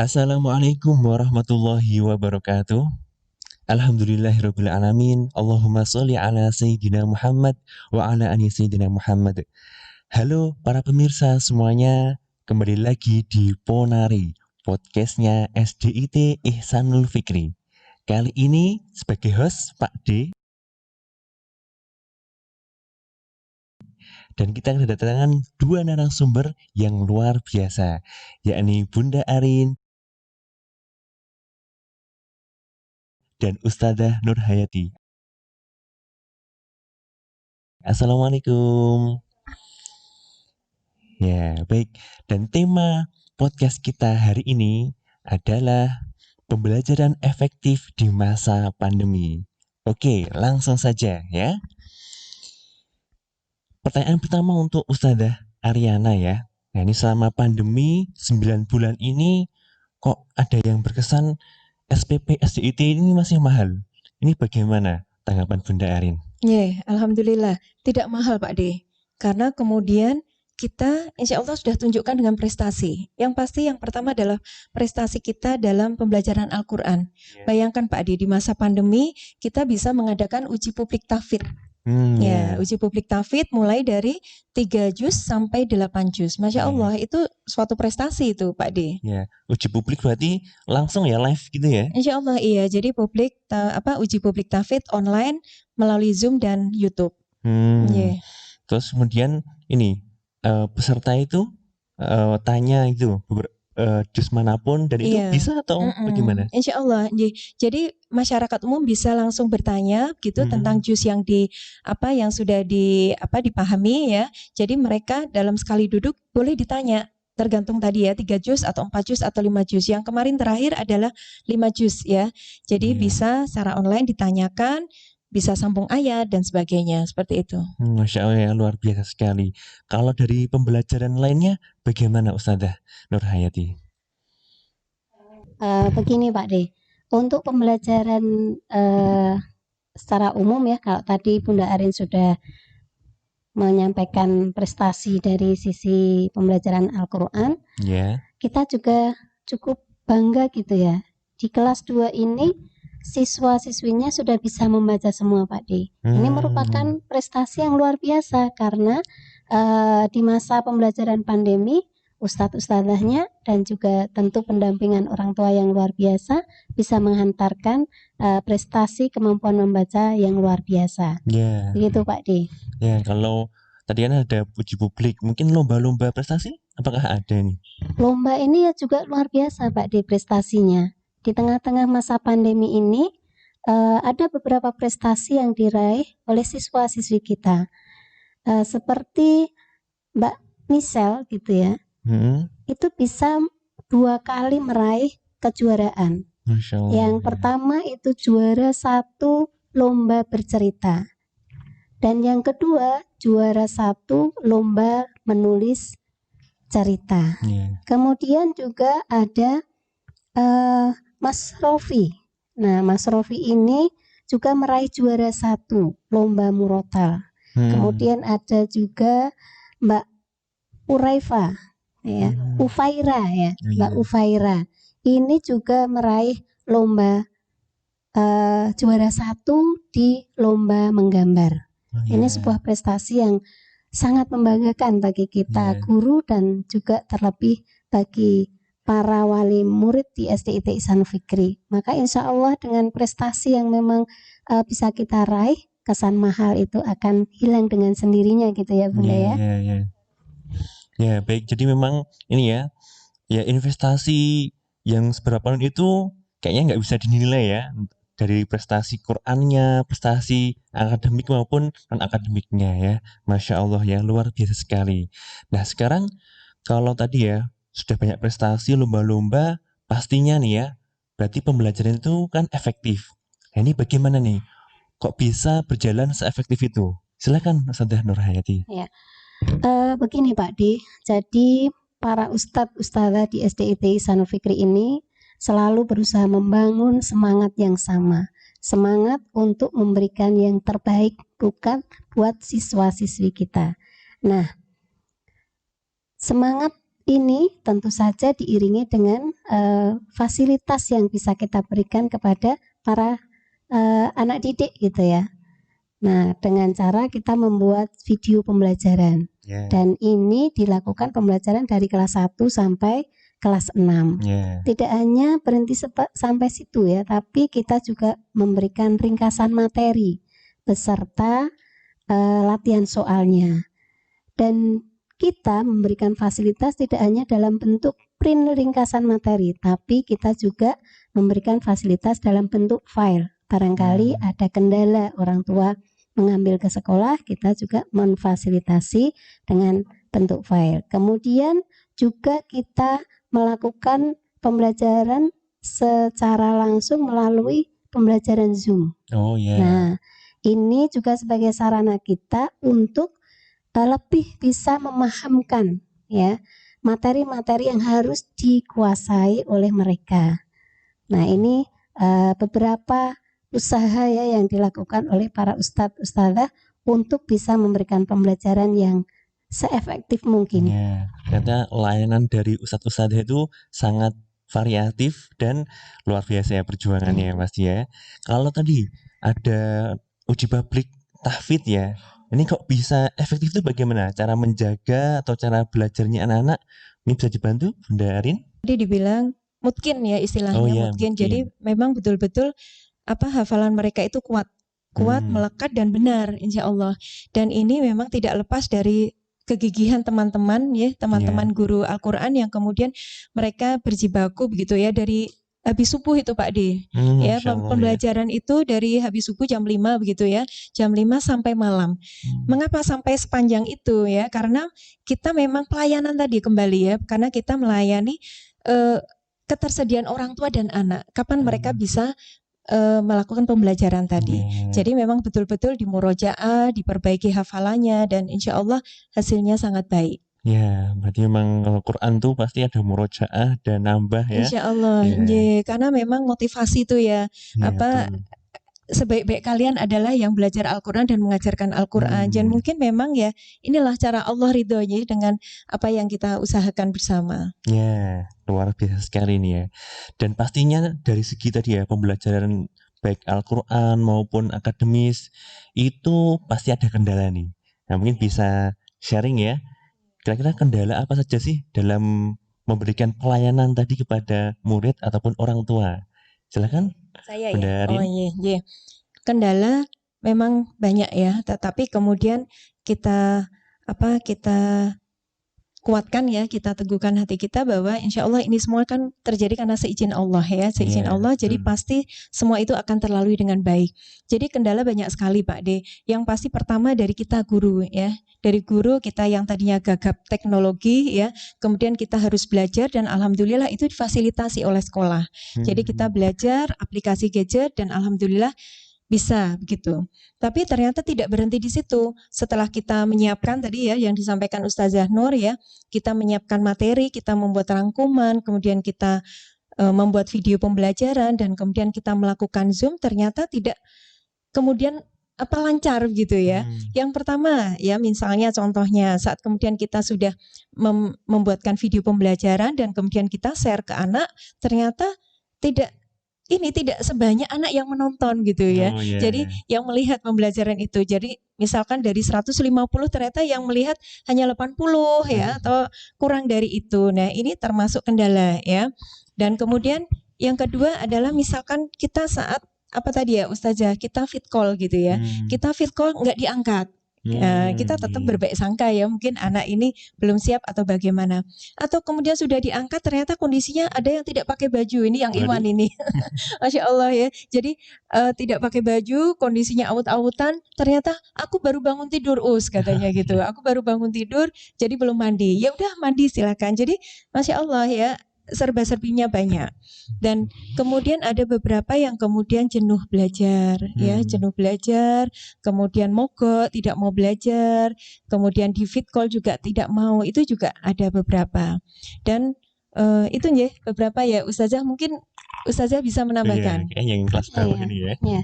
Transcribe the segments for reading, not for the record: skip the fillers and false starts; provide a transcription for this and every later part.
Assalamualaikum warahmatullahi wabarakatuh. Alhamdulillahirabbil alamin. Allahumma sholli ala sayyidina Muhammad wa ala ali sayyidina Muhammad. Halo para pemirsa semuanya, kembali lagi di Ponari, podcastnya SDIT Ihsanul Fikri. Kali ini sebagai host Pak D, dan kita kedatangan dua narasumber yang luar biasa, yakni Bunda Arin dan Ustadzah Nurhayati. Assalamualaikum. Ya, baik. Dan tema podcast kita hari ini adalah pembelajaran efektif di masa pandemi. Oke, langsung saja ya. Pertanyaan pertama untuk Ustadzah Ariana ya. Nah, ini selama pandemi 9 bulan ini kok ada yang berkesan SPP SDIT ini masih mahal. Ini bagaimana tanggapan Bunda Arin? Alhamdulillah tidak mahal Pak D. Karena kemudian kita insya Allah sudah tunjukkan dengan prestasi. Yang pasti yang pertama adalah prestasi kita dalam pembelajaran Al-Quran. Bayangkan Pak D, di masa pandemi kita bisa mengadakan uji publik tahfidz. Uji publik tahfidz mulai dari 3 juz sampai 8 juz. Masya Allah, itu suatu prestasi itu Pak D. Ya, uji publik berarti langsung ya live gitu ya? Insya Allah iya. Jadi uji publik tahfidz online melalui Zoom dan YouTube. Terus kemudian ini peserta itu tanya itu juz manapun dan itu bisa atau bagaimana? Insya Allah. Jadi masyarakat umum bisa langsung bertanya gitu tentang juz yang yang sudah dipahami ya. Jadi mereka dalam sekali duduk boleh ditanya. Tergantung tadi ya 3 juz atau 4 juz atau 5 juz. Yang kemarin terakhir adalah 5 juz ya. Jadi bisa secara online ditanyakan, bisa sambung ayat dan sebagainya seperti itu. Masya Allah ya, luar biasa sekali. Kalau dari pembelajaran lainnya bagaimana Ustadzah Nurhayati? Begini Pak D, untuk pembelajaran secara umum ya, kalau tadi Bunda Arin sudah menyampaikan prestasi dari sisi pembelajaran Al-Quran, kita juga cukup bangga gitu ya. Di kelas 2 ini siswa-siswinya sudah bisa membaca semua Pak D. Ini merupakan prestasi yang luar biasa karena di masa pembelajaran pandemi, ustadz-ustadzahnya dan juga tentu pendampingan orang tua yang luar biasa bisa menghantarkan prestasi kemampuan membaca yang luar biasa. Begitu Pak D. Ya, kalau tadi kan ada uji publik, mungkin lomba-lomba prestasi, apakah ada nih? Lomba ini ya juga luar biasa Pak D prestasinya. Di tengah-tengah masa pandemi ini ada beberapa prestasi yang diraih oleh siswa-siswi kita. Seperti Mbak Michelle gitu ya. Itu bisa 2 kali meraih kejuaraan. Yang pertama itu juara 1 lomba bercerita. Dan yang kedua juara 1 lomba menulis cerita. Kemudian juga ada Mas Rofi. Nah, Mas Rofi ini juga meraih juara 1 lomba murotal. Kemudian ada juga Mbak Uraifa ya, Ufaira ya, Mbak Ufaira. Ini juga meraih lomba juara 1 di lomba menggambar. Ini sebuah prestasi yang sangat membanggakan bagi kita guru dan juga terlebih bagi para wali murid di SDIT Ihsanul Fikri. Maka insya Allah dengan prestasi yang memang bisa kita raih, kesan mahal itu akan hilang dengan sendirinya gitu ya Bunda ya. Ya baik, jadi memang ini ya investasi yang seberapa itu kayaknya nggak bisa dinilai ya, dari prestasi Qur'annya, prestasi akademik maupun non akademiknya ya. Masya Allah ya, luar biasa sekali. Nah sekarang kalau tadi ya sudah banyak prestasi lomba-lomba, pastinya nih ya berarti pembelajaran itu kan efektif. Nah ini bagaimana nih, kok bisa berjalan seefektif itu? Silakan Ustadzah Nurhayati. Ya. Begini Pak D, jadi para ustadz-ustadzah di SDIT Ihsanul Fikri ini selalu berusaha membangun semangat yang sama, semangat untuk memberikan yang terbaik bukan buat siswa-siswi kita. Nah, semangat ini tentu saja diiringi dengan fasilitas yang bisa kita berikan kepada para anak didik gitu ya. Nah, dengan cara kita membuat video pembelajaran. Ya. Dan ini dilakukan pembelajaran dari kelas 1 sampai kelas 6. Ya. Tidak hanya berhenti sampai situ ya, tapi kita juga memberikan ringkasan materi beserta latihan soalnya. Dan kita memberikan fasilitas tidak hanya dalam bentuk print ringkasan materi, tapi kita juga memberikan fasilitas dalam bentuk file. Barangkali ada kendala orang tua mengambil ke sekolah, kita juga memfasilitasi dengan bentuk file. Kemudian juga kita melakukan pembelajaran secara langsung melalui pembelajaran Zoom. Oh ya. Nah, ini juga sebagai sarana kita untuk lebih bisa memahamkan ya materi-materi yang harus dikuasai oleh mereka. Nah, ini beberapa usaha ya yang dilakukan oleh para ustadz-ustadzah untuk bisa memberikan pembelajaran yang seefektif mungkin. Ya, karena layanan dari ustadz-ustadzah itu sangat variatif dan luar biasa ya perjuangannya pasti ya. Kalau tadi ada uji publik tahfidz ya, ini kok bisa efektif itu bagaimana? Cara menjaga atau cara belajarnya anak-anak ini bisa dibantu Bunda Arin? Tadi dibilang mungkin ya istilahnya Oh ya, mungkin. mungkin. Jadi memang betul-betul hafalan mereka itu kuat, melekat dan benar insya Allah. Dan ini memang tidak lepas dari kegigihan teman-teman ya, teman-teman guru Al-Quran yang kemudian mereka berjibaku begitu ya dari habis subuh itu Pak D. Ya, Masya Allah, pembelajaran itu dari habis subuh jam 5 begitu ya. Jam 5 sampai malam. Mengapa sampai sepanjang itu ya? Karena kita memang pelayanan tadi kembali ya, karena kita melayani ketersediaan orang tua dan anak. Kapan mereka bisa melakukan pembelajaran tadi. Jadi memang betul-betul dimurojaah, diperbaiki hafalannya dan insya Allah hasilnya sangat baik. Ya, berarti memang kalau Quran tuh pasti ada murojaah dan nambah ya. Insya Allah, karena memang motivasi itu ya, sebaik-baik kalian adalah yang belajar Al-Quran dan mengajarkan Al-Quran. Dan mungkin memang ya inilah cara Allah ridhonya dengan apa yang kita usahakan bersama. Ya, luar biasa sekali nih ya. Dan pastinya dari segi tadi ya pembelajaran baik Al-Quran maupun akademis itu pasti ada kendala nih. Nah mungkin bisa sharing ya. Kira-kira kendala apa saja sih dalam memberikan pelayanan tadi kepada murid ataupun orang tua? Silakan. Saya ya. Oh iya. Kendala memang banyak ya, tetapi kemudian kita kuatkan ya, kita teguhkan hati kita bahwa insya Allah ini semua kan terjadi karena seizin Allah ya, seizin Allah. Jadi pasti semua itu akan terlalui dengan baik. Jadi kendala banyak sekali Pak D. Yang pasti pertama dari kita guru ya. Dari guru kita yang tadinya gagap teknologi ya, kemudian kita harus belajar dan alhamdulillah itu difasilitasi oleh sekolah. Jadi kita belajar aplikasi gadget dan alhamdulillah bisa begitu. Tapi ternyata tidak berhenti di situ. Setelah kita menyiapkan tadi ya yang disampaikan Ustazah Nur ya, kita menyiapkan materi, kita membuat rangkuman, kemudian kita membuat video pembelajaran dan kemudian kita melakukan Zoom, ternyata tidak kemudian lancar gitu ya. Yang pertama ya misalnya contohnya saat kemudian kita sudah membuatkan video pembelajaran dan kemudian kita share ke anak, ternyata tidak sebanyak anak yang menonton gitu ya. Jadi yang melihat pembelajaran itu. Jadi misalkan dari 150 ternyata yang melihat hanya 80 ya atau kurang dari itu. Nah, ini termasuk kendala ya. Dan kemudian yang kedua adalah misalkan kita saat Ustazah, kita fit call gitu ya. Kita fit call nggak diangkat. Kita tetap berbaik sangka ya, mungkin anak ini belum siap atau bagaimana. Atau kemudian sudah diangkat ternyata kondisinya ada yang tidak pakai baju, ini yang Iwan ini. Masya Allah ya. Jadi tidak pakai baju, kondisinya awut-awutan, ternyata aku baru bangun tidur katanya gitu. Aku baru bangun tidur jadi belum mandi. Ya udah mandi silakan. Jadi Masya Allah ya, serba-serbinya banyak. Dan kemudian ada beberapa yang kemudian jenuh belajar ya, jenuh belajar, kemudian mogok, tidak mau belajar, kemudian di fit call juga tidak mau, itu juga ada beberapa. Dan itu ya beberapa ya Ustazah, mungkin Ustazah bisa menambahkan. Yang kelas bawah ini ya.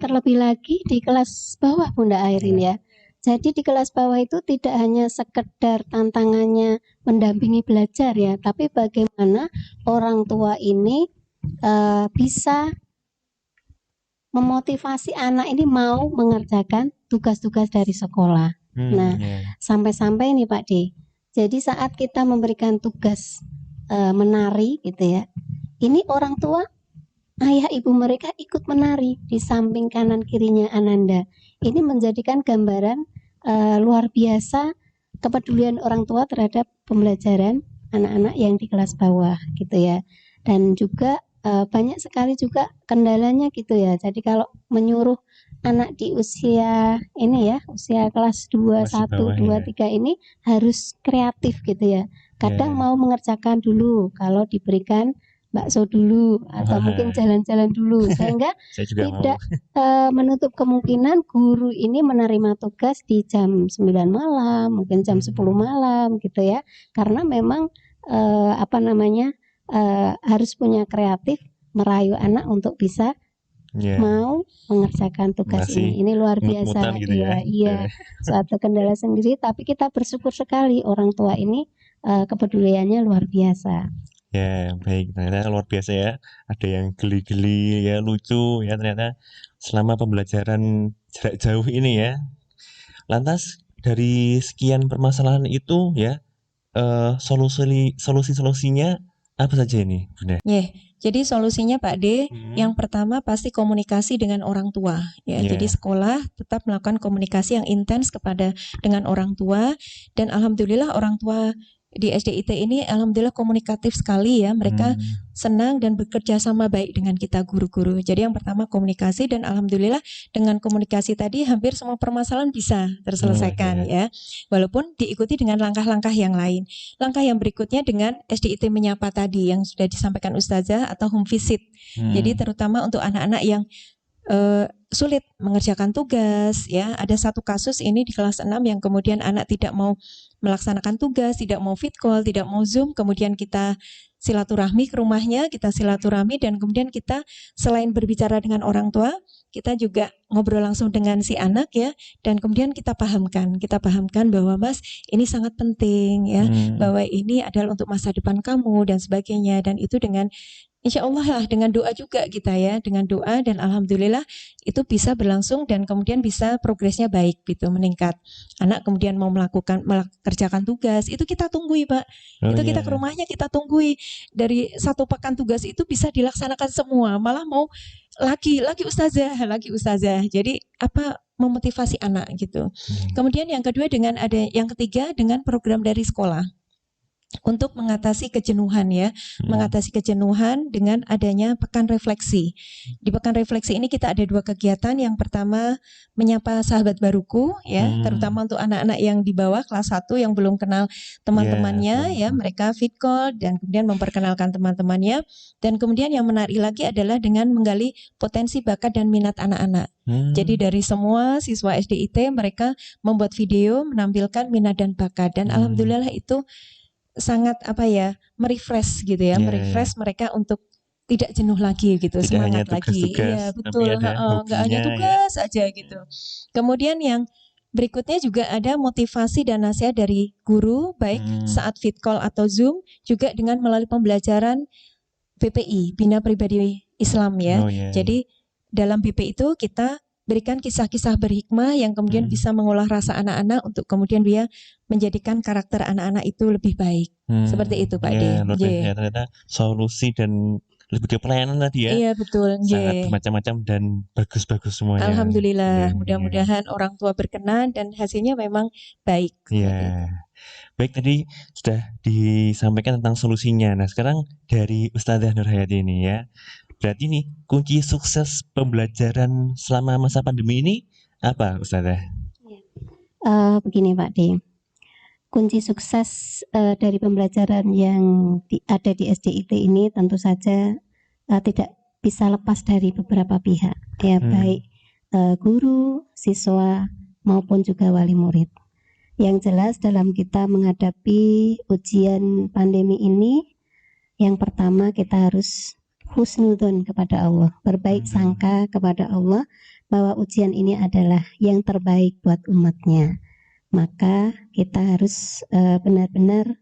Terlebih lagi di kelas bawah Bunda Airin ya. Jadi di kelas bawah itu tidak hanya sekedar tantangannya mendampingi belajar ya, tapi bagaimana orang tua ini bisa memotivasi anak ini mau mengerjakan tugas-tugas dari sekolah. Nah, sampai-sampai nih Pak D. Jadi saat kita memberikan tugas menari gitu ya, ini orang tua, ayah ibu mereka ikut menari di samping kanan kirinya Ananda. Ini menjadikan gambaran luar biasa kepedulian orang tua terhadap pembelajaran anak-anak yang di kelas bawah gitu ya. Dan juga banyak sekali juga kendalanya gitu ya. Jadi kalau menyuruh anak di usia ini ya, usia kelas 2, Masih 1, bawah 2, ya. 3 ini harus kreatif gitu ya. Kadang Ya. mau mengerjakan dulu kalau diberikan bakso dulu atau mungkin jalan-jalan dulu sehingga Saya juga tidak mau. menutup kemungkinan guru ini menerima tugas di jam 9 malam, mungkin jam 10 malam gitu ya. Karena memang harus punya kreatif merayu anak untuk bisa Ya. mau mengerjakan tugas Masih ini. Ini luar mut-mutan biasa gitu ya. Iya, suatu kendala sendiri, tapi kita bersyukur sekali orang tua ini kepeduliannya luar biasa. Ya, baik. Ternyata luar biasa ya. Ada yang geli-geli ya, lucu ya ternyata selama pembelajaran jarak jauh ini ya. Lantas dari sekian permasalahan itu ya, solusi-solusinya apa saja ini, Bunda? Jadi solusinya Pak D, yang pertama pasti komunikasi dengan orang tua ya. Ya. Jadi sekolah tetap melakukan komunikasi yang intens dengan orang tua, dan alhamdulillah orang tua di SDIT ini alhamdulillah komunikatif sekali ya. Mereka senang dan bekerja sama baik dengan kita guru-guru. Jadi yang pertama komunikasi, dan alhamdulillah dengan komunikasi tadi hampir semua permasalahan bisa terselesaikan ya. Walaupun diikuti dengan langkah-langkah yang lain. Langkah yang berikutnya dengan SDIT menyapa tadi yang sudah disampaikan Ustazah, atau home visit. Jadi terutama untuk anak-anak yang sulit mengerjakan tugas ya. Ada satu kasus ini di kelas 6 yang kemudian anak tidak mau melaksanakan tugas, tidak mau fit call, tidak mau Zoom, kemudian kita silaturahmi ke rumahnya, dan kemudian kita selain berbicara dengan orang tua, kita juga ngobrol langsung dengan si anak ya, dan kemudian kita pahamkan bahwa Mas, ini sangat penting ya, bahwa ini adalah untuk masa depan kamu dan sebagainya, dan itu dengan Insya Allah lah, dengan doa juga kita ya, dengan doa, dan alhamdulillah itu bisa berlangsung dan kemudian bisa progresnya baik gitu, meningkat. Anak kemudian mau mengerjakan tugas, itu kita tunggui Pak. Kita ke rumahnya kita tunggui. Dari 1 pekan tugas itu bisa dilaksanakan semua, malah mau lagi ustazah. Jadi memotivasi anak gitu. Kemudian yang ketiga dengan program dari sekolah. Untuk mengatasi kejenuhan ya, mengatasi kejenuhan dengan adanya pekan refleksi. Di pekan refleksi ini kita ada 2 kegiatan. Yang pertama menyapa sahabat baruku ya, terutama untuk anak-anak yang di bawah kelas 1 yang belum kenal teman-temannya ya, mereka fit call dan kemudian memperkenalkan teman-temannya. Dan kemudian yang menarik lagi adalah dengan menggali potensi bakat dan minat anak-anak. Jadi dari semua siswa SDIT mereka membuat video menampilkan minat dan bakat, dan alhamdulillah itu sangat merefresh gitu ya, merefresh mereka untuk tidak jenuh lagi gitu, tidak semangat hanya lagi. Iya betul, nggak hanya tugas aja gitu. Kemudian yang berikutnya juga ada motivasi dan nasihat dari guru, baik saat fit call atau Zoom, juga dengan melalui pembelajaran BPI, Bina Pribadi Islam ya. Jadi dalam BP itu kita berikan kisah-kisah berhikmah yang kemudian bisa mengolah rasa anak-anak untuk kemudian dia menjadikan karakter anak-anak itu lebih baik. Seperti itu Pak D. Ternyata solusi dan lebih ke pelayanan tadi ya. Iya betul. Sangat bermacam-macam dan bagus-bagus semuanya. Alhamdulillah, mudah-mudahan orang tua berkenan dan hasilnya memang baik. Iya. Baik, tadi sudah disampaikan tentang solusinya. Nah sekarang dari Ustazah Nurhayati ini ya, berarti nih kunci sukses pembelajaran selama masa pandemi ini apa Ustazah? Begini Pak D, kunci sukses dari pembelajaran yang ada di SDIT ini tentu saja tidak bisa lepas dari beberapa pihak ya, baik guru, siswa maupun juga wali murid. Yang jelas dalam kita menghadapi ujian pandemi ini, yang pertama kita harus husnudzon kepada Allah, berbaik sangka kepada Allah, bahwa ujian ini adalah yang terbaik buat umatnya. Maka kita harus benar-benar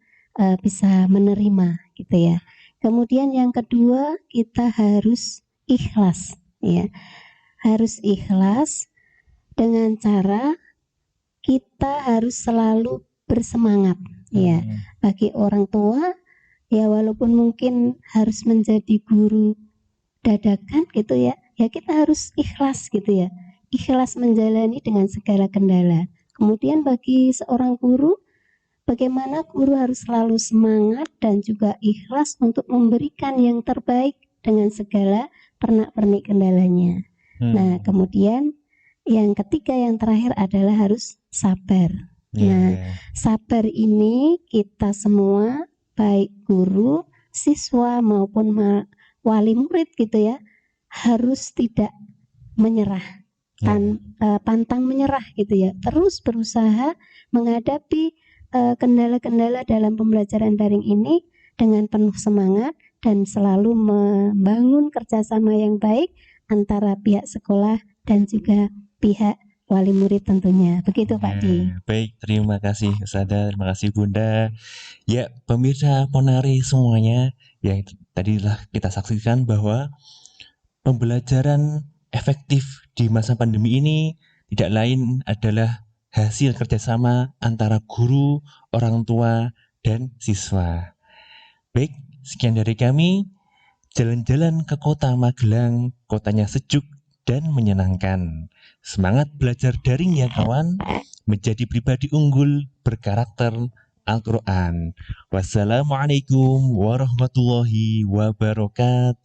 bisa menerima gitu ya. Kemudian yang kedua, kita harus ikhlas ya. Harus ikhlas dengan cara kita harus selalu bersemangat ya. Bagi orang tua ya, walaupun mungkin harus menjadi guru dadakan gitu ya, ya kita harus ikhlas gitu ya. Ikhlas menjalani dengan segala kendala. Kemudian bagi seorang guru, bagaimana guru harus selalu semangat dan juga ikhlas untuk memberikan yang terbaik dengan segala pernak-pernik kendalanya. Nah, kemudian yang ketiga, yang terakhir adalah harus sabar. Nah, sabar ini kita semua, baik guru, siswa maupun wali murid gitu ya, harus tidak menyerah, pantang menyerah gitu ya. Terus berusaha menghadapi kendala-kendala dalam pembelajaran daring ini dengan penuh semangat dan selalu membangun kerjasama yang baik antara pihak sekolah dan juga pihak wali murid tentunya. Begitu Pak Di. Baik, terima kasih Ustazah, terima kasih Bunda. Ya, pemirsa Ponari semuanya, ya tadilah kita saksikan bahwa pembelajaran efektif di masa pandemi ini tidak lain adalah hasil kerjasama antara guru, orang tua, dan siswa. Baik, sekian dari kami. Jalan-jalan ke kota Magelang, kotanya sejuk dan menyenangkan. Semangat belajar daring ya kawan, menjadi pribadi unggul berkarakter Al-Quran. Wassalamualaikum warahmatullahi wabarakatuh.